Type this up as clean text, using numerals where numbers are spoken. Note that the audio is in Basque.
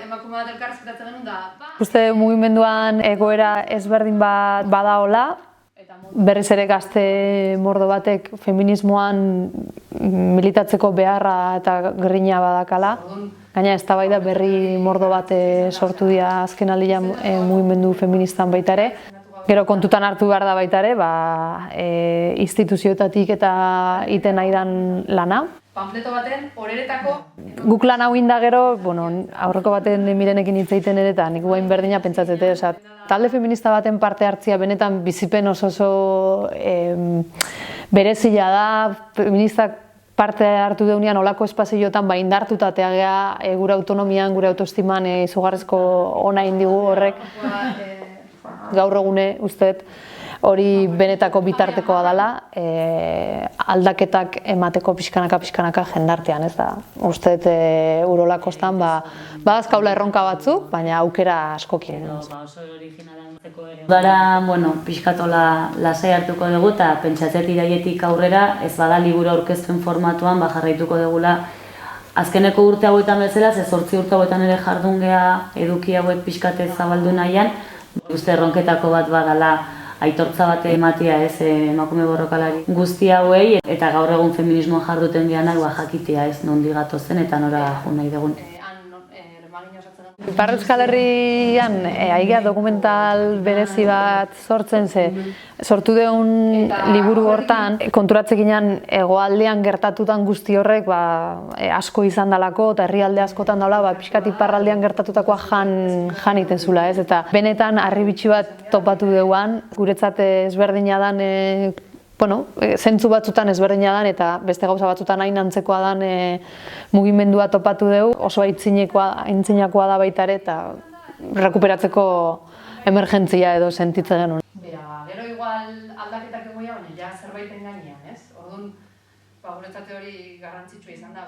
Emakume bat elkarrezketatzen genuen da. Uste mugimenduan egoera ezberdin bat badaola, berriz ere gazte mordo batek feminismoan militatzeko beharra eta grina badakala. Gaina eztabaida berri mordo bat sortu dira azken aldian mugimendu feministan baita ere. Gero kontutan hartu behar da baita ere, instituzioetatik eta iten nahi dan lana. Panfleto baten, horeretako... Guk lan hau inda gero, aurreko baten Mirenekin hitz egiten ere, eta nik guain berdina pentsatzete. Talde feminista baten parte hartzia benetan bizipen oso berezila da, feministak parte hartu deunean olako espazioetan indartuta teagea gure autonomian, gure autoestiman izugarrizko ona indigu horrek. Gaur egune usteet hori benetako bitartekoa dela, aldaketak emateko pixkanaka jendartean, ez da. Usteet urolakostan badazkaula erronka batzuk, baina aukera askokin. Udara, pixkatola lasai hartuko dugu eta pentsatzet iraietik aurrera ez bada liburu aurkezpen formatuan jarraituko dugula azkeneko urte hauetan bezala, 8 urte hauetan ere jardun geha eduki hauek pixkatez zabaldu nahian, uste erronketako bat badala aitortza bat ematia ez emakume borrokalari guzti hauei eta gaur egun feminismoa jarduten dianak jakitea ez nondi gatozen eta nora jo nahi dugun. Ipar Euskal Herrian aigea dokumental berezi bat sortzen sortu deun liburu hortan konturatzekinan hegoaldean gertatutan guzti horrek asko izan dalako eta herrialde askotan daula pixkat iparraldean gertatutakoa jan iten zula ez eta benetan harribitxi bat topatu deuan guretzat ezberdina dan zentzu batzutan ezberdina dan eta beste gauza batzutan hain antzekoa dan mugimendua topatu dugu, oso aintzinakoa da baita ere eta rekuperatzeko emergentzia edo sentitzen genuen. Gero igual aldaketak egoia, baina ja zerbaiten gainean, ez? Orduan, guretzat hori garrantzitsua izan da,